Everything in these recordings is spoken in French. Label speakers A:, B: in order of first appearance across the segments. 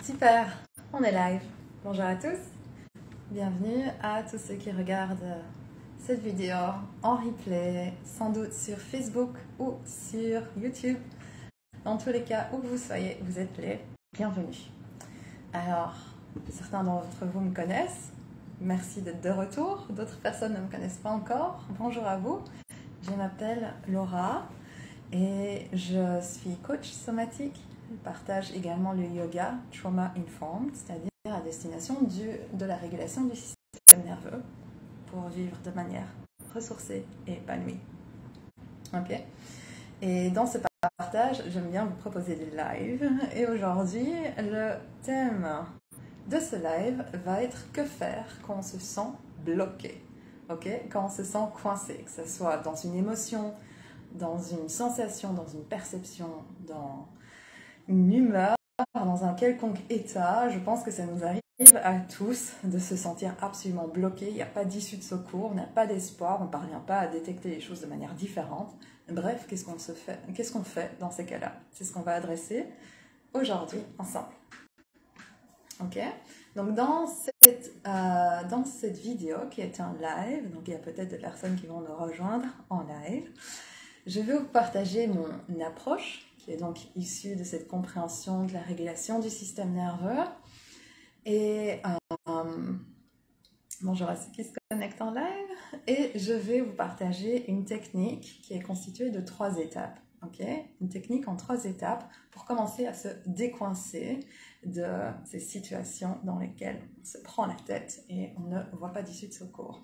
A: Super, on est live. Bonjour à tous. Bienvenue à tous ceux qui regardent cette vidéo en replay, sans doute sur Facebook ou sur YouTube. Dans tous les cas où vous soyez, vous êtes les bienvenus. Alors, certains d'entre vous me connaissent. Merci d'être de retour. D'autres personnes ne me connaissent pas encore. Bonjour à vous. Je m'appelle Laura et je suis coach somatique. Je partage également le yoga Trauma Informed, c'est-à-dire à destination de la régulation du système nerveux pour vivre de manière ressourcée et épanouie. Ok. Et dans ce partage, j'aime bien vous proposer des lives. Et aujourd'hui, le thème de ce live va être que faire quand on se sent bloqué, ok, quand on se sent coincé, que ce soit dans une émotion, dans une sensation, dans une perception, dans une humeur, dans un quelconque état. Je pense que ça nous arrive à tous de se sentir absolument bloqué. Il n'y a pas d'issue de secours, on n'a pas d'espoir, on ne parvient pas à détecter les choses de manière différente. Bref, qu'est-ce qu'on fait dans ces cas-là? C'est ce qu'on va adresser aujourd'hui ensemble. Ok, donc dans cette vidéo qui est un live, donc il y a peut-être des personnes qui vont nous rejoindre en live, je vais vous partager mon approche qui est donc issue de cette compréhension de la régulation du système nerveux. Et bonjour à ceux qui se connectent en live. Et je vais vous partager une technique qui est constituée de 3 étapes. Okay, une technique en 3 étapes pour commencer à se décoincer de ces situations dans lesquelles on se prend la tête et on ne voit pas d'issue de secours.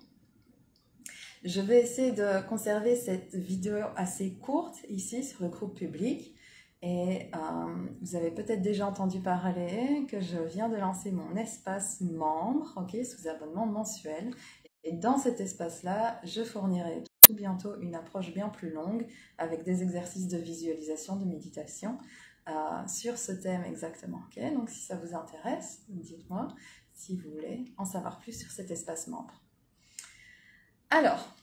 A: Je vais essayer de conserver cette vidéo assez courte ici sur le groupe public. Et vous avez peut-être déjà entendu parler que je viens de lancer mon espace membre, okay, sous abonnement mensuel. Et dans cet espace-là, je fournirai tout bientôt une approche bien plus longue avec des exercices de visualisation, de méditation sur ce thème exactement. Okay, donc si ça vous intéresse, dites-moi si vous voulez en savoir plus sur cet espace membre. Alors,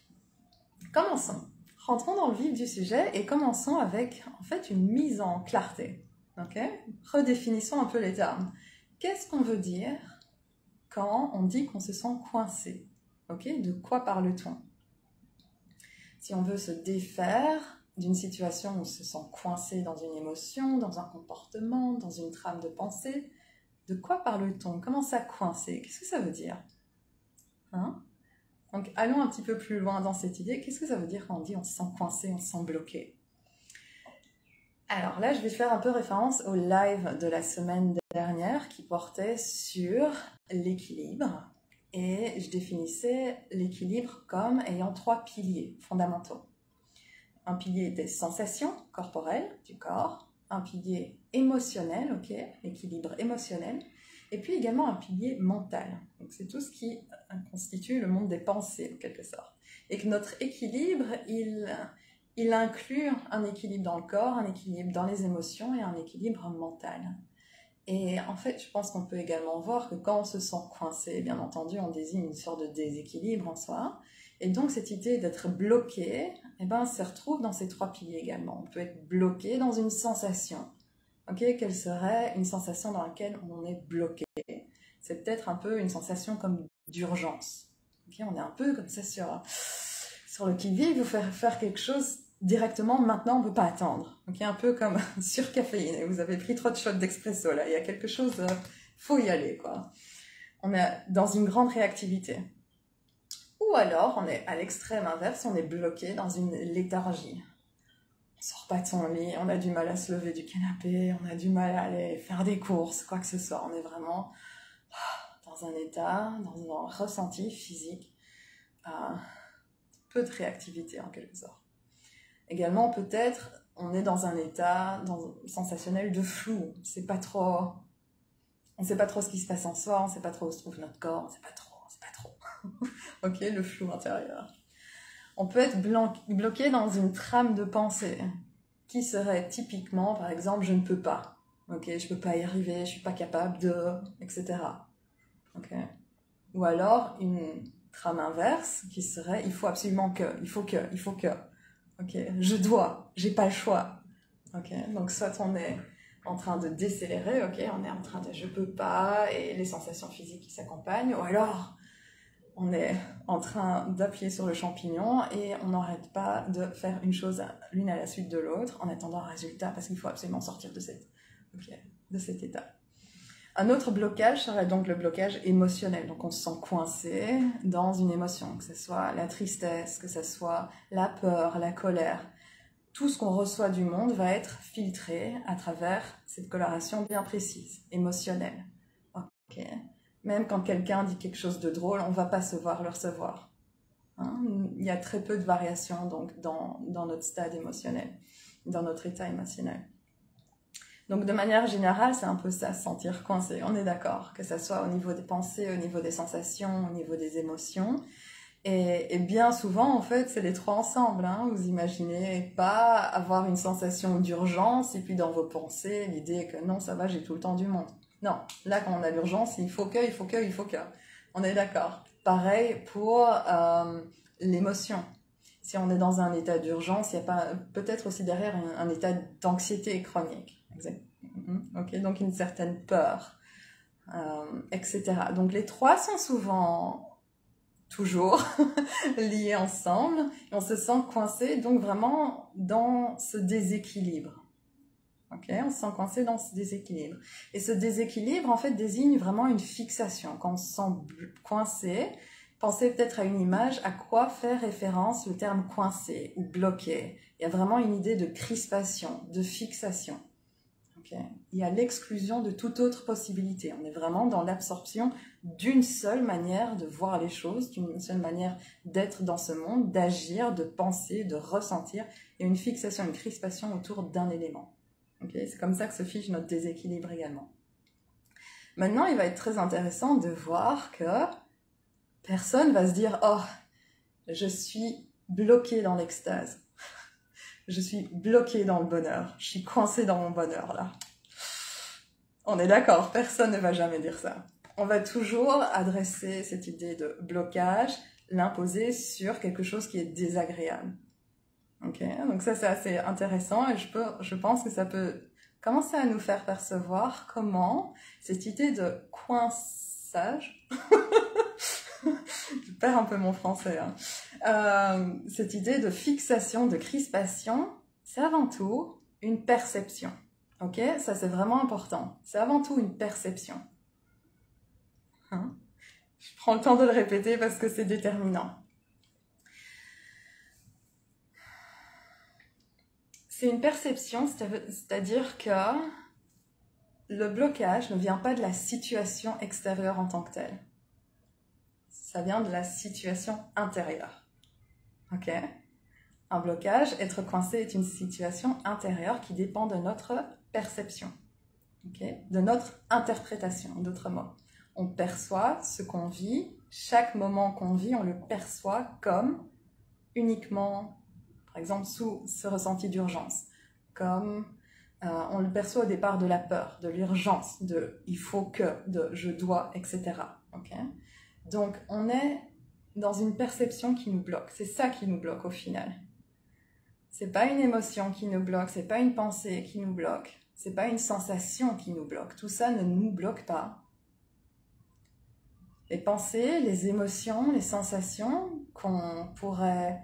A: commençons. Rentrons dans le vif du sujet et commençons avec en fait une mise en clarté. Okay, redéfinissons un peu les termes. Qu'est-ce qu'on veut dire quand on dit qu'on se sent coincé? Okay, de quoi parle-t-on? Si on veut se défaire d'une situation où on se sent coincé dans une émotion, dans un comportement, dans une trame de pensée, de quoi parle-t-on? Comment ça coincer? Qu'est-ce que ça veut dire? Hein? Donc allons un petit peu plus loin dans cette idée. Qu'est-ce que ça veut dire quand on dit on se sent coincé, on se sent bloqué? Alors là, je vais faire un peu référence au live de la semaine dernière qui portait sur l'équilibre. Et je définissais l'équilibre comme ayant 3 piliers fondamentaux. Un pilier des sensations corporelles du corps, un pilier émotionnel, ok, l'équilibre émotionnel, et puis également un pilier mental. Donc c'est tout ce qui constitue le monde des pensées en quelque sorte. Et que notre équilibre, il inclut un équilibre dans le corps, un équilibre dans les émotions et un équilibre mental. Et en fait, je pense qu'on peut également voir que quand on se sent coincé, bien entendu, on désigne une sorte de déséquilibre en soi. Et donc, cette idée d'être bloqué, eh ben, se retrouve dans ces 3 piliers également. On peut être bloqué dans une sensation. Okay, quelle serait une sensation dans laquelle on est bloqué? C'est peut-être un peu une sensation comme d'urgence. Okay, on est un peu comme ça sur le qui-vive, vous faire quelque chose directement, maintenant on ne peut pas attendre. Okay, un peu comme surcaféiné, vous avez pris trop de shots d'expresso, là, il y a quelque chose, faut y aller, quoi. On est dans une grande réactivité. Ou alors, on est à l'extrême inverse, on est bloqué dans une léthargie. On sort pas de son lit, on a du mal à se lever du canapé, on a du mal à aller faire des courses, quoi que ce soit. On est vraiment dans un état, dans un ressenti physique, peu de réactivité en quelque sorte. Également, peut-être, on est dans un état sensationnel de flou. On ne sait pas trop ce qui se passe en soi, on ne sait pas trop où se trouve notre corps, on ne sait pas trop. Ok, le flou intérieur. On peut être bloqué dans une trame de pensée qui serait typiquement, par exemple, je ne peux pas. Ok, je ne peux pas y arriver, je ne suis pas capable de, etc. Ok. Ou alors une trame inverse qui serait il faut absolument que, il faut que. Ok, je dois, j'ai pas le choix. Ok, donc soit on est en train de décélérer, ok, on est en train de je peux pas, et les sensations physiques qui s'accompagnent, ou alors on est en train d'appuyer sur le champignon et on n'arrête pas de faire une chose l'une à la suite de l'autre en attendant un résultat parce qu'il faut absolument sortir de cet état. Un autre blocage serait donc le blocage émotionnel. Donc on se sent coincé dans une émotion, que ce soit la tristesse, que ce soit la peur, la colère. Tout ce qu'on reçoit du monde va être filtré à travers cette coloration bien précise, émotionnelle. Okay. Même quand quelqu'un dit quelque chose de drôle, on ne va pas se voir le recevoir. Hein? Il y a très peu de variations donc, dans notre stade émotionnel, dans notre état émotionnel. Donc de manière générale, c'est un peu ça, se sentir coincé. On est d'accord, que ce soit au niveau des pensées, au niveau des sensations, au niveau des émotions. Et bien souvent, en fait, c'est les trois ensemble. Hein. Vous imaginez pas avoir une sensation d'urgence et puis dans vos pensées, l'idée que non, ça va, j'ai tout le temps du monde. Non, là, quand on a l'urgence, il faut que. On est d'accord. Pareil pour l'émotion. Si on est dans un état d'urgence, il y a pas peut-être aussi derrière un état d'anxiété chronique. Ok, donc une certaine peur, etc. Donc les trois sont souvent toujours liés ensemble et on se sent coincé donc vraiment dans ce déséquilibre. Ok, on se sent coincé dans ce déséquilibre. Et ce déséquilibre en fait désigne vraiment une fixation. Quand on se sent coincé, pensez peut-être à une image, à quoi fait référence le terme coincé ou bloqué. Il y a vraiment une idée de crispation, de fixation. Okay. Il y a l'exclusion de toute autre possibilité. On est vraiment dans l'absorption d'une seule manière de voir les choses, d'une seule manière d'être dans ce monde, d'agir, de penser, de ressentir, et une fixation, une crispation autour d'un élément. Okay. C'est comme ça que se fiche notre déséquilibre également. Maintenant, il va être très intéressant de voir que personne va se dire « Oh, je suis bloqué dans l'extase. Je suis bloqué dans le bonheur. Je suis coincé dans mon bonheur, là. » On est d'accord, personne ne va jamais dire ça. On va toujours adresser cette idée de blocage, l'imposer sur quelque chose qui est désagréable. Ok, donc ça c'est assez intéressant et je pense que ça peut commencer à nous faire percevoir comment cette idée de coinçage, je perds un peu mon français, hein. Cette idée de fixation, de crispation, c'est avant tout une perception. Ok, ça c'est vraiment important. C'est avant tout une perception. Hein? Je prends le temps de le répéter parce que c'est déterminant. C'est une perception, c'est-à-dire que le blocage ne vient pas de la situation extérieure en tant que telle. Ça vient de la situation intérieure. Ok? Un blocage, être coincé, est une situation intérieure qui dépend de notre perception. Okay? De notre interprétation, d'autres mots. On perçoit ce qu'on vit, chaque moment qu'on vit, on le perçoit comme uniquement, par exemple, sous ce ressenti d'urgence, comme on le perçoit au départ de la peur, de l'urgence, de il faut que, de je dois, etc. Okay? Donc, on est dans une perception qui nous bloque. C'est ça qui nous bloque au final. C'est pas une émotion qui nous bloque, c'est pas une pensée qui nous bloque, c'est pas une sensation qui nous bloque. Tout ça ne nous bloque pas. Les pensées, les émotions, les sensations qu'on pourrait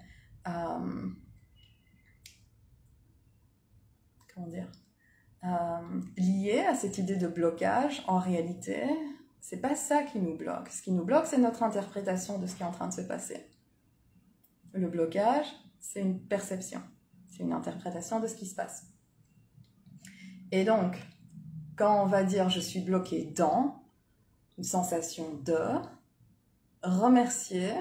A: liées à cette idée de blocage, en réalité, c'est pas ça qui nous bloque. Ce qui nous bloque, c'est notre interprétation de ce qui est en train de se passer. Le blocage, c'est une perception. C'est une interprétation de ce qui se passe. Et donc, quand on va dire « je suis bloqué dans », une sensation de, remercier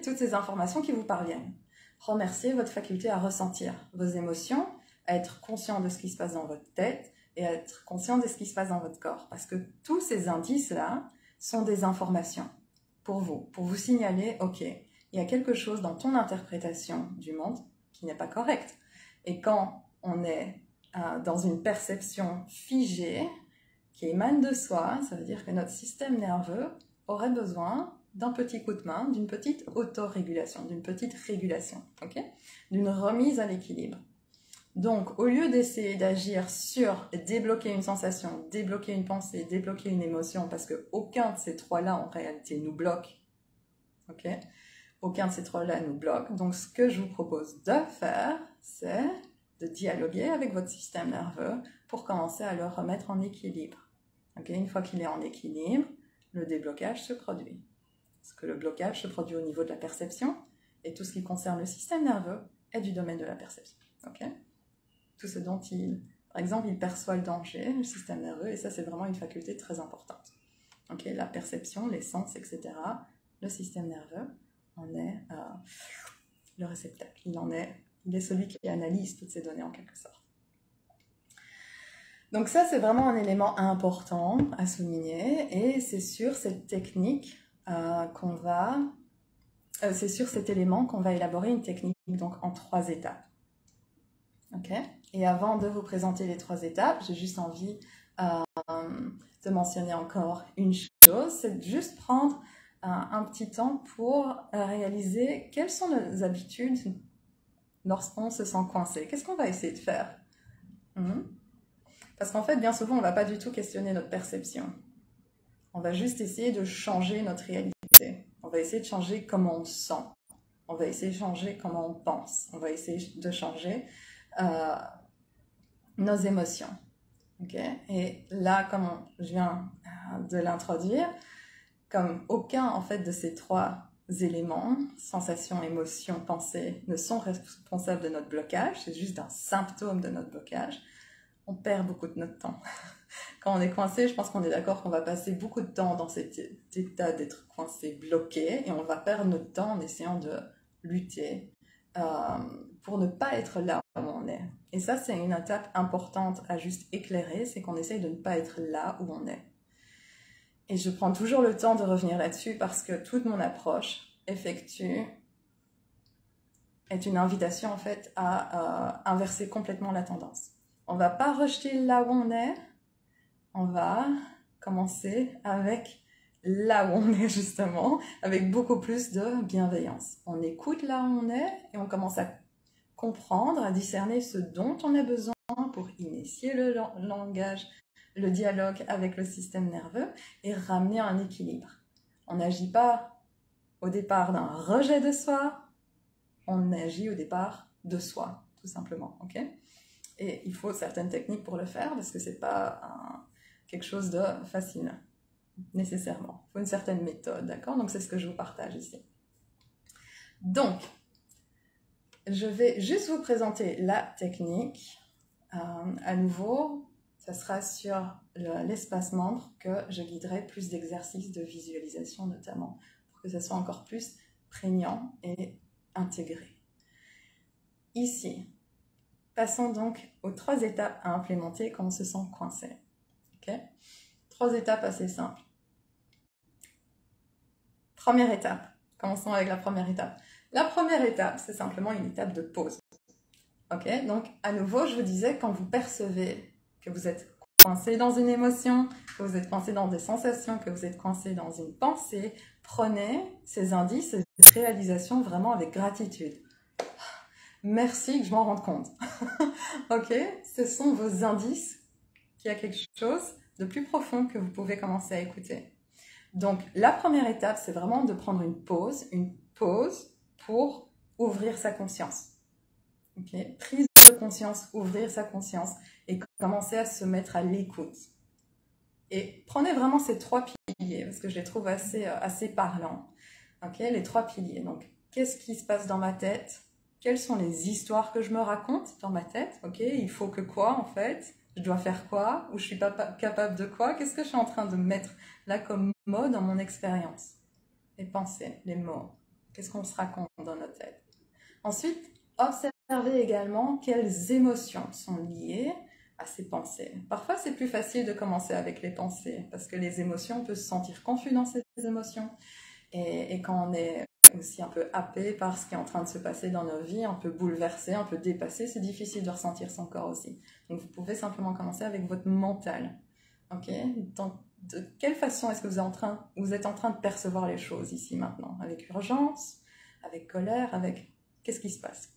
A: toutes ces informations qui vous parviennent. Remercier votre faculté à ressentir vos émotions, à être conscient de ce qui se passe dans votre tête et à être conscient de ce qui se passe dans votre corps. Parce que tous ces indices-là sont des informations pour vous signaler « ok, il y a quelque chose dans ton interprétation du monde qui n'est pas correct. » Et quand on est dans une perception figée qui émane de soi, ça veut dire que notre système nerveux aurait besoin d'un petit coup de main, d'une petite autorégulation, d'une petite régulation, okay? D'une remise à l'équilibre. Donc, au lieu d'essayer d'agir sur débloquer une sensation, débloquer une pensée, débloquer une émotion, parce qu'aucun de ces trois-là, en réalité, nous bloque, ok? Aucun de ces trois-là nous bloque. Donc, ce que je vous propose de faire, c'est de dialoguer avec votre système nerveux pour commencer à le remettre en équilibre. Okay? Une fois qu'il est en équilibre, le déblocage se produit. Parce que le blocage se produit au niveau de la perception, et tout ce qui concerne le système nerveux est du domaine de la perception. Okay? Tout ce dont par exemple, il perçoit le danger, le système nerveux, et ça, c'est vraiment une faculté très importante. Okay? La perception, les sens, etc., le système nerveux en est le réceptacle. Il est celui qui analyse toutes ces données en quelque sorte. Donc ça, c'est vraiment un élément important à souligner, et c'est sur cette technique c'est sur cet élément qu'on va élaborer une technique donc en 3 étapes. Okay? Et avant de vous présenter les 3 étapes, j'ai juste envie de mentionner encore une chose, c'est de juste prendre un petit temps pour réaliser quelles sont nos habitudes lorsqu'on se sent coincé. Qu'est-ce qu'on va essayer de faire? Parce qu'en fait, bien souvent, on ne va pas du tout questionner notre perception. On va juste essayer de changer notre réalité. On va essayer de changer comment on se sent. On va essayer de changer comment on pense. On va essayer de changer nos émotions. Okay? Et là, comme je viens de l'introduire, comme aucun en fait de ces 3 éléments, sensation, émotion, pensée, ne sont responsables de notre blocage, c'est juste un symptôme de notre blocage, on perd beaucoup de notre temps. Quand on est coincé, je pense qu'on est d'accord qu'on va passer beaucoup de temps dans cet état d'être coincé, bloqué, et on va perdre notre temps en essayant de lutter pour ne pas être là où on est. Et ça, c'est une étape importante à juste éclairer, c'est qu'on essaye de ne pas être là où on est. Et je prends toujours le temps de revenir là-dessus parce que toute mon approche est une invitation en fait à inverser complètement la tendance. On ne va pas rejeter là où on est, on va commencer avec là où on est justement, avec beaucoup plus de bienveillance. On écoute là où on est et on commence à comprendre, à discerner ce dont on a besoin pour initier le langage, le dialogue avec le système nerveux et ramener un équilibre. On n'agit pas au départ d'un rejet de soi, on agit au départ de soi, tout simplement. Okay? Et il faut certaines techniques pour le faire parce que c'est pas quelque chose de facile, nécessairement. Il faut une certaine méthode, d'accord? Donc c'est ce que je vous partage ici. Donc, je vais juste vous présenter la technique. À nouveau, ça sera sur l'espace membre que je guiderai plus d'exercices de visualisation notamment, pour que ça soit encore plus prégnant et intégré. Ici, passons donc aux 3 étapes à implémenter quand on se sent coincé. Okay? 3 étapes assez simples. Première étape, commençons avec la première étape. La première étape, c'est simplement une étape de pause. Okay? Donc, à nouveau, je vous disais, quand vous percevez que vous êtes coincé dans une émotion, que vous êtes coincé dans des sensations, que vous êtes coincé dans une pensée, prenez ces indices, ces réalisations vraiment avec gratitude. Merci que je m'en rende compte. Ok? Ce sont vos indices qu'il y a quelque chose de plus profond que vous pouvez commencer à écouter. Donc, la première étape, c'est vraiment de prendre une pause pour ouvrir sa conscience. Okay? Prise de conscience, ouvrir sa conscience et commencer à se mettre à l'écoute. Et prenez vraiment ces 3 piliers, parce que je les trouve assez parlants. Okay? Les 3 piliers. Donc, qu'est-ce qui se passe dans ma tête? Quelles sont les histoires que je me raconte dans ma tête? Okay? Il faut que quoi, en fait? Je dois faire quoi? Ou je suis pas capable de quoi? Qu'est-ce que je suis en train de mettre là comme mot dans mon expérience? Les pensées, les mots. Qu'est-ce qu'on se raconte dans notre tête? Ensuite, observez également quelles émotions sont liées à ces pensées. Parfois, c'est plus facile de commencer avec les pensées parce que les émotions, on peut se sentir confus dans ces émotions. Et quand on est aussi un peu happé par ce qui est en train de se passer dans nos vies, un peu bouleversé, un peu dépassé, c'est difficile de ressentir son corps aussi. Donc, vous pouvez simplement commencer avec votre mental. Okay? Donc, de quelle façon est-ce que vous êtes en train de percevoir les choses ici maintenant? Avec urgence, avec colère, avec... Qu'est-ce qui se passe?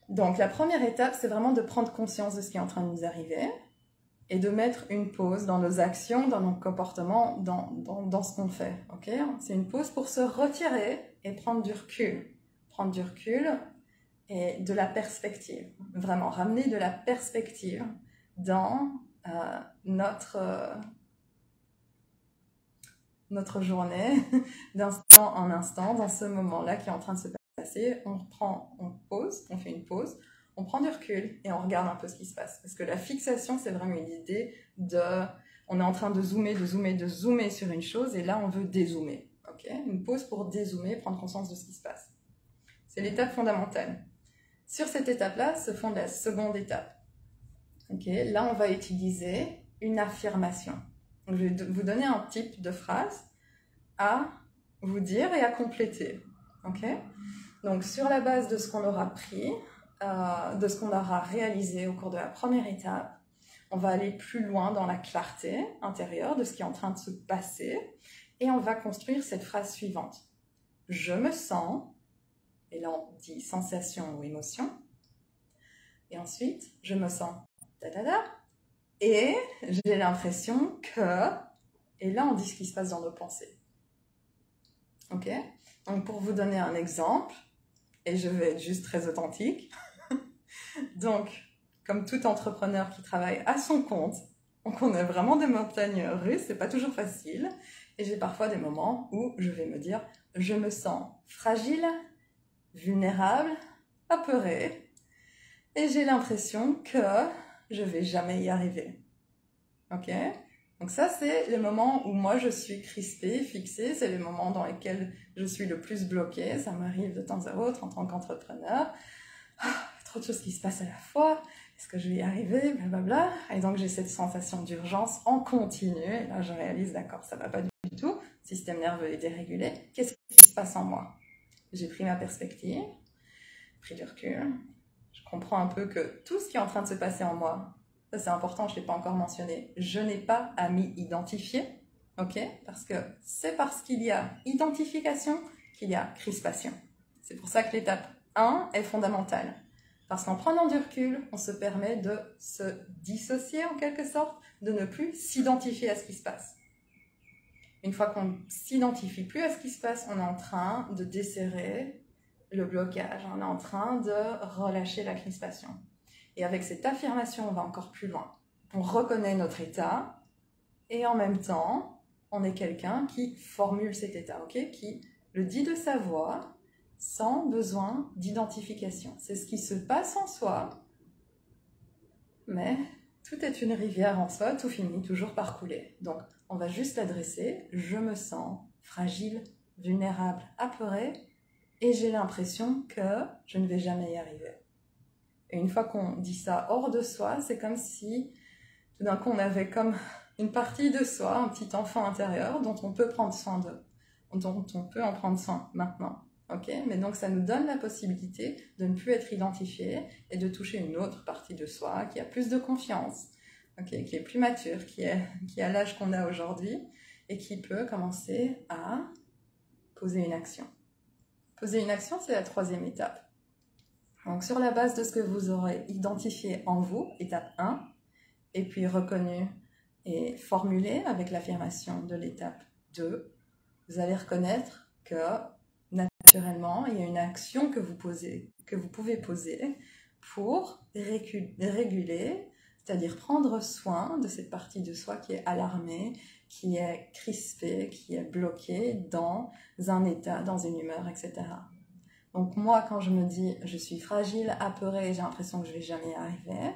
A: Donc la première étape, c'est vraiment de prendre conscience de ce qui est en train de nous arriver et de mettre une pause dans nos actions, dans nos comportements, dans ce qu'on fait. Okay, c'est une pause pour se retirer et prendre du recul. Prendre du recul et de la perspective. Vraiment, ramener de la perspective dans notre journée, d'instant en instant, dans ce moment-là qui est en train de se passer. On pause, on fait une pause, on prend du recul et on regarde un peu ce qui se passe. Parce que la fixation, c'est vraiment une idée de... On est en train de zoomer sur une chose et là, on veut dézoomer. Okay, une pause pour dézoomer, prendre conscience de ce qui se passe. C'est l'étape fondamentale. Sur cette étape-là se fonde la seconde étape. Okay, là, on va utiliser une affirmation. Donc, je vais vous donner un type de phrase à vous dire et à compléter. Okay, donc, sur la base de ce qu'on aura pris, de ce qu'on aura réalisé au cours de la première étape, on va aller plus loin dans la clarté intérieure de ce qui est en train de se passer et on va construire cette phrase suivante. Je me sens, et là on dit sensation ou émotion, et ensuite je me sens et j'ai l'impression que, et là on dit ce qui se passe dans nos pensées. Ok? Donc pour vous donner un exemple, et je vais être juste très authentique, donc comme tout entrepreneur qui travaille à son compte, donc on a vraiment des montagnes russes, c'est pas toujours facile, et j'ai parfois des moments où je vais me dire, je me sens fragile, vulnérable, apeurée, et j'ai l'impression que je vais jamais y arriver. Ok? Donc ça, c'est les moments où moi je suis crispée, fixée, c'est les moments dans lesquels je suis le plus bloquée, ça m'arrive de temps à autre en tant qu'entrepreneur. Trop de choses qui se passent à la fois, est-ce que je vais y arriver, blablabla. Et donc j'ai cette sensation d'urgence en continu, et là je réalise, d'accord, ça va pas du tout, le système nerveux est dérégulé, qu'est-ce qui se passe en moi? J'ai pris ma perspective, pris du recul, je comprends un peu que tout ce qui est en train de se passer en moi, ça c'est important, je ne l'ai pas encore mentionné, je n'ai pas à m'y identifier, ok? Parce que c'est parce qu'il y a identification qu'il y a crispation. C'est pour ça que l'étape 1 est fondamentale. Parce qu'en prenant du recul, on se permet de se dissocier en quelque sorte, de ne plus s'identifier à ce qui se passe. Une fois qu'on ne s'identifie plus à ce qui se passe, on est en train de desserrer le blocage, on est en train de relâcher la crispation. Et avec cette affirmation, on va encore plus loin. On reconnaît notre état et en même temps, on est quelqu'un qui formule cet état, okay, qui le dit de sa voix, sans besoin d'identification. C'est ce qui se passe en soi, mais tout est une rivière en soi, tout finit toujours par couler. Donc, on va juste l'adresser, je me sens fragile, vulnérable, apeurée, et j'ai l'impression que je ne vais jamais y arriver. Et une fois qu'on dit ça hors de soi, c'est comme si, tout d'un coup, on avait comme une partie de soi, un petit enfant intérieur, dont on peut prendre soin dont on peut en prendre soin maintenant. Okay, mais donc ça nous donne la possibilité de ne plus être identifié et de toucher une autre partie de soi qui a plus de confiance, okay, qui est plus mature, qui a l'âge qu'on a aujourd'hui et qui peut commencer à poser une action. Poser une action, c'est la troisième étape. Donc sur la base de ce que vous aurez identifié en vous, étape 1, et puis reconnu et formulé avec l'affirmation de l'étape 2, vous allez reconnaître que naturellement, il y a une action que vous pouvez poser pour réguler, c'est-à-dire prendre soin de cette partie de soi qui est alarmée, qui est crispée, qui est bloquée dans un état, dans une humeur, etc. Donc moi, quand je me dis je suis fragile, apeurée, j'ai l'impression que je ne vais jamais y arriver,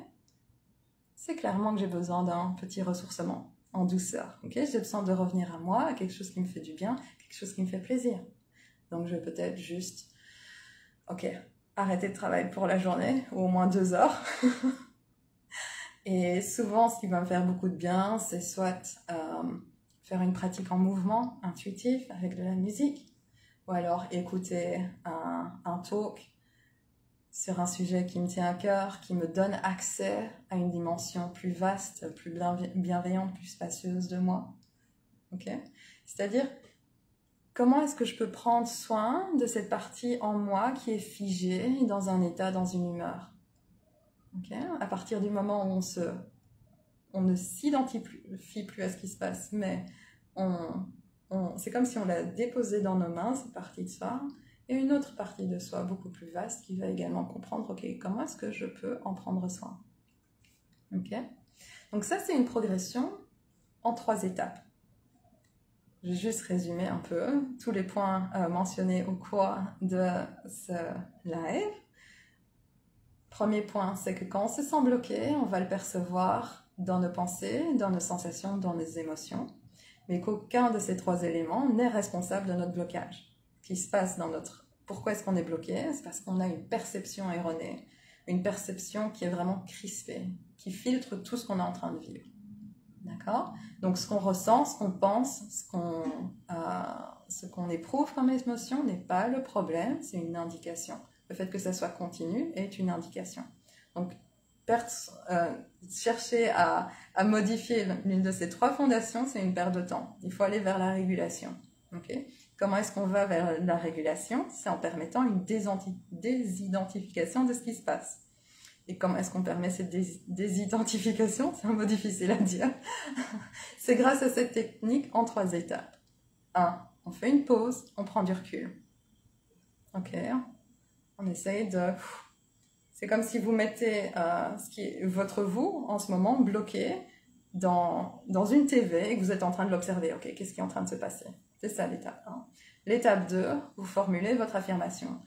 A: c'est clairement que j'ai besoin d'un petit ressourcement en douceur. Okay, j'ai besoin de revenir à moi, à quelque chose qui me fait du bien, quelque chose qui me fait plaisir. Donc, je vais peut-être juste, arrêter de travailler pour la journée, ou au moins 2 heures. Et souvent, ce qui va me faire beaucoup de bien, c'est soit faire une pratique en mouvement intuitif avec de la musique, ou alors écouter un talk sur un sujet qui me tient à cœur, qui me donne accès à une dimension plus vaste, plus bienveillante, plus spacieuse de moi. Okay? C'est-à-dire, comment est-ce que je peux prendre soin de cette partie en moi qui est figée dans un état, dans une humeur? Okay? À partir du moment où on ne s'identifie plus à ce qui se passe, mais c'est comme si on l'a déposé dans nos mains, cette partie de soi, et une autre partie de soi beaucoup plus vaste qui va également comprendre, ok, comment est-ce que je peux en prendre soin? Ok? Donc ça, c'est une progression en 3 étapes. Je vais juste résumer un peu tous les points mentionnés au cours de ce live. Premier point, c'est que quand on se sent bloqué, on va le percevoir dans nos pensées, dans nos sensations, dans nos émotions, mais qu'aucun de ces 3 éléments n'est responsable de notre blocage. Ce qui se passe dans notre... Pourquoi est-ce qu'on est bloqué? C'est parce qu'on a une perception erronée, une perception qui est vraiment crispée, qui filtre tout ce qu'on est en train de vivre. D'accord? Donc ce qu'on ressent, ce qu'on pense, ce qu'on éprouve comme émotion n'est pas le problème, c'est une indication. Le fait que ça soit continu est une indication. Donc chercher à modifier l'une de ces 3 fondations, c'est une perte de temps. Il faut aller vers la régulation. Okay? Comment est-ce qu'on va vers la régulation? C'est en permettant une désidentification de ce qui se passe. Et comment est-ce qu'on permet cette désidentification? C'est un mot difficile à dire. C'est grâce à cette technique en 3 étapes. 1. On fait une pause, on prend du recul. Ok? On essaye de... C'est comme si vous mettez votre vous, en ce moment, bloqué dans une TV et que vous êtes en train de l'observer. Ok, qu'est-ce qui est en train de se passer? C'est ça l'étape 1. L'étape 2, vous formulez votre affirmation.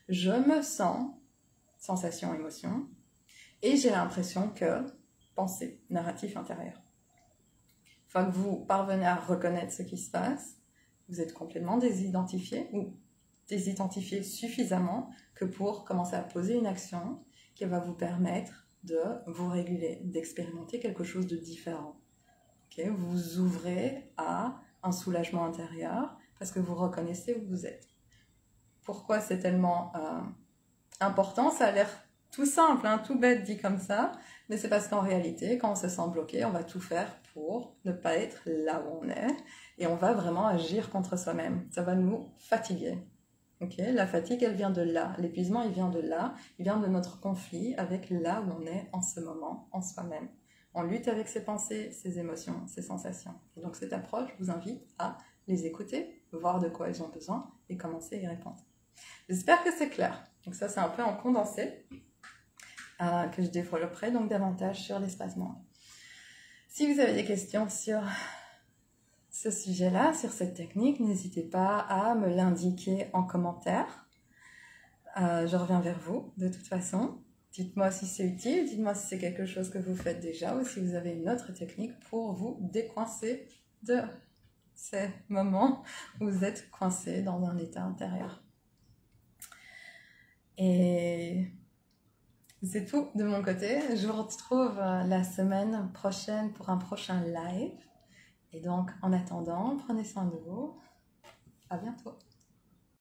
A: Je me sens, sensation, émotion, et j'ai l'impression que, pensée, narratif intérieur. Une fois que vous parvenez à reconnaître ce qui se passe, vous êtes complètement désidentifié ou désidentifié suffisamment que pour commencer à poser une action qui va vous permettre de vous réguler, d'expérimenter quelque chose de différent. Okay? Vous vous ouvrez à un soulagement intérieur parce que vous reconnaissez où vous êtes. Pourquoi c'est tellement important? Ça a l'air tout simple, hein, tout bête dit comme ça, mais c'est parce qu'en réalité, quand on se sent bloqué, on va tout faire pour ne pas être là où on est et on va vraiment agir contre soi-même. Ça va nous fatiguer. Okay? La fatigue, elle vient de là. L'épuisement, il vient de là. Il vient de notre conflit avec là où on est en ce moment, en soi-même. On lutte avec ses pensées, ses émotions, ses sensations. Et donc cette approche, je vous invite à les écouter, voir de quoi ils ont besoin et commencer à y répondre. J'espère que c'est clair. Donc ça, c'est un peu en condensé que je développerai donc davantage sur l'espace-monde. Si vous avez des questions sur ce sujet-là, sur cette technique, n'hésitez pas à me l'indiquer en commentaire. Je reviens vers vous de toute façon. Dites-moi si c'est utile, dites-moi si c'est quelque chose que vous faites déjà ou si vous avez une autre technique pour vous décoincer de ces moments où vous êtes coincé dans un état intérieur. Et c'est tout de mon côté. Je vous retrouve la semaine prochaine pour un prochain live. Et donc, en attendant, prenez soin de vous. À bientôt.